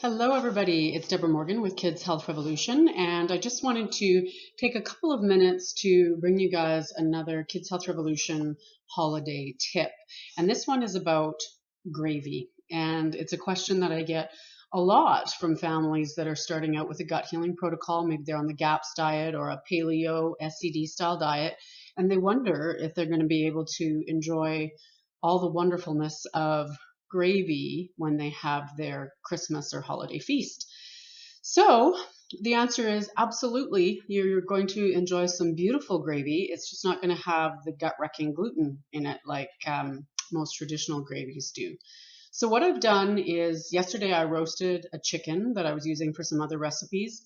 Hello, everybody. It's Deborah Morgan with Kids Health Revolution, and I just wanted to take a couple of minutes to bring you guys another Kids Health Revolution holiday tip. And this one is about gravy, and it's a question that I get a lot from families that are starting out with a gut healing protocol. Maybe they're on the GAPS diet or a Paleo SCD style diet, and they wonder if they're going to be able to enjoy all the wonderfulness of gravy when they have their Christmas or holiday feast. So the answer is absolutely, you're going to enjoy some beautiful gravy. It's just not going to have the gut-wrecking gluten in it like most traditional gravies do. So what I've done is yesterday I roasted a chicken that I was using for some other recipes,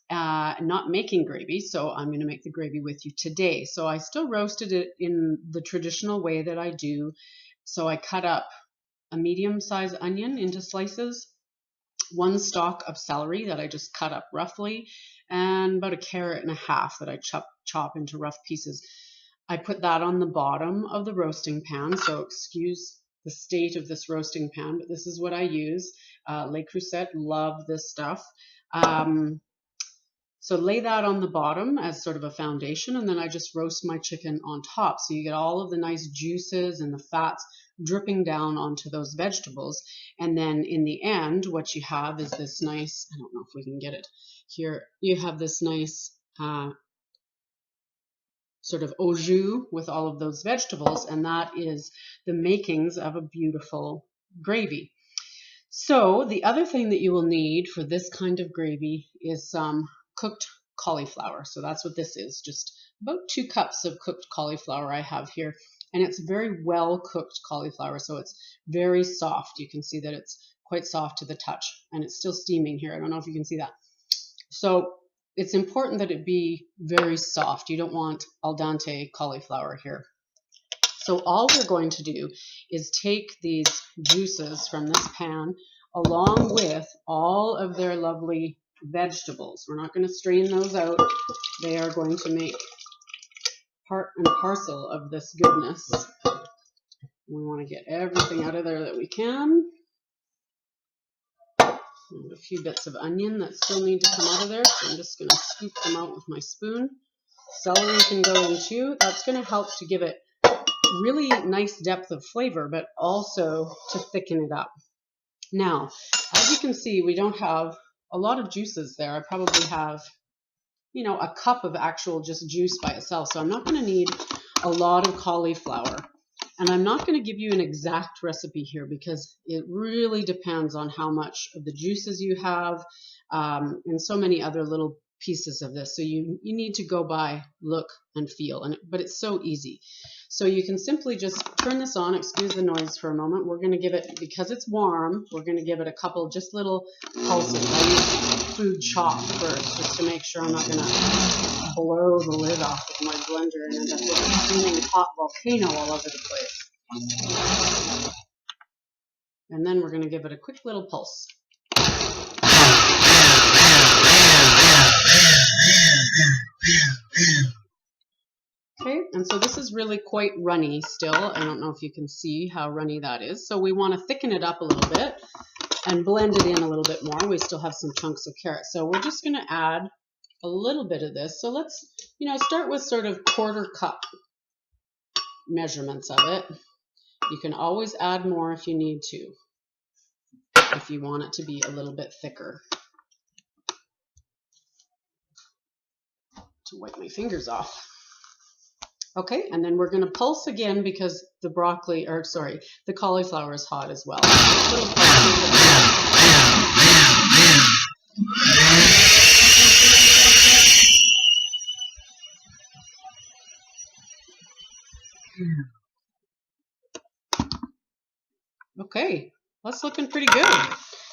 not making gravy, so I'm going to make the gravy with you today. So I still roasted it in the traditional way that I do. So I cut up a medium-sized onion into slices, one stalk of celery that I just cut up roughly, and about a carrot and a half that I chop into rough pieces. I put that on the bottom of the roasting pan, so excuse the state of this roasting pan, but this is what I use. Le Creuset, love this stuff. So lay that on the bottom as sort of a foundation, and then I just roast my chicken on top. So you get all of the nice juices and the fats dripping down onto those vegetables. And then in the end, what you have is this nice, I don't know if we can get it here, you have this nice sort of au jus with all of those vegetables, and that is the makings of a beautiful gravy. So the other thing that you will need for this kind of gravy is some cooked cauliflower. So that's what this is, just about 2 cups of cooked cauliflower I have here. And it's very well cooked cauliflower, so it's very soft. You can see that it's quite soft to the touch, and it's still steaming here. I don't know if you can see that. So it's important that it be very soft. You don't want al dente cauliflower here. So all we're going to do is take these juices from this pan along with all of their lovely vegetables. We're not going to strain those out. They are going to make part and parcel of this goodness. We want to get everything out of there that we can. And a few bits of onion that still need to come out of there, so I'm just going to scoop them out with my spoon. Celery can go in too. That's going to help to give it really nice depth of flavor, but also to thicken it up. Now, as you can see, we don't have a lot of juices there. I probably have, a cup of actual just juice by itself. So I'm not going to need a lot of cauliflower. And I'm not going to give you an exact recipe here because it really depends on how much of the juices you have, and so many other little pieces of this. So you need to go by look and feel, but it's so easy. So you can simply just turn this on, excuse the noise for a moment. We're going to give it, because it's warm, we're going to give it a couple just little pulses. I use food chop first just to make sure I'm not going to blow the lid off of my blender and end up with a steaming hot volcano all over the place. And then we're going to give it a quick little pulse. Okay, and so this is really quite runny still. I don't know if you can see how runny that is. So we want to thicken it up a little bit and blend it in a little bit more. We still have some chunks of carrot. So we're just going to add a little bit of this. So let's, start with sort of 1/4 cup measurements of it. You can always add more if you need to, if you want it to be a little bit thicker. To wipe my fingers off. Okay, and then we're going to pulse again because the the cauliflower is hot as well. Okay, that's looking pretty good.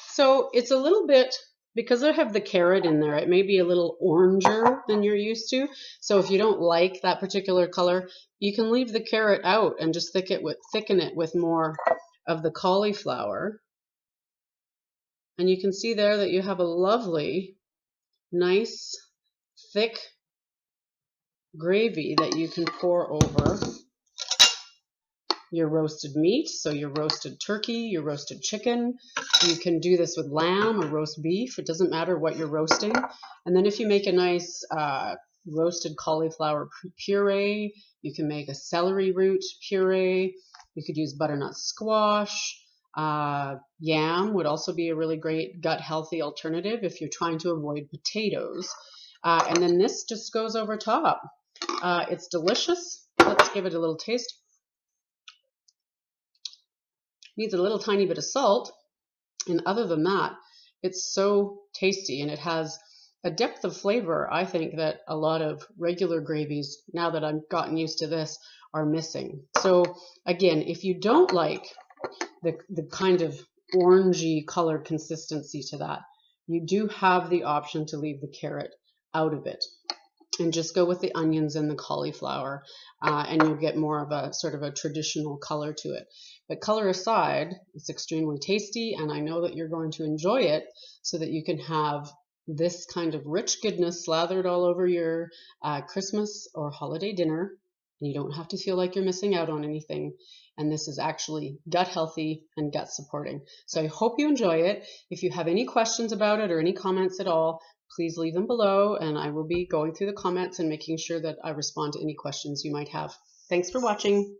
So it's a little bit, because I have the carrot in there, it may be a little oranger than you're used to. So if you don't like that particular color, you can leave the carrot out and just thicken it with more of the cauliflower. And you can see there that you have a lovely, nice, thick gravy that you can pour over your roasted meat, so your roasted turkey, your roasted chicken. You can do this with lamb or roast beef. It doesn't matter what you're roasting. And then if you make a nice roasted cauliflower puree, you can make a celery root puree. You could use butternut squash. Yam would also be a really great gut healthy alternative if you're trying to avoid potatoes. And then this just goes over top. It's delicious. Let's give it a little taste. Needs a little tiny bit of salt. And other than that, it's so tasty, and it has a depth of flavor, I think, that a lot of regular gravies, now that I've gotten used to this, are missing. So again, if you don't like the kind of orangey color consistency to that, you do have the option to leave the carrot out of it and just go with the onions and the cauliflower, and you'll get more of a sort of a traditional color to it. But color aside, it's extremely tasty, and I know that you're going to enjoy it, so that you can have this kind of rich goodness slathered all over your Christmas or holiday dinner. And you don't have to feel like you're missing out on anything. And this is actually gut healthy and gut supporting. So I hope you enjoy it. If you have any questions about it or any comments at all, please leave them below, and I will be going through the comments and making sure that I respond to any questions you might have. Thanks for watching.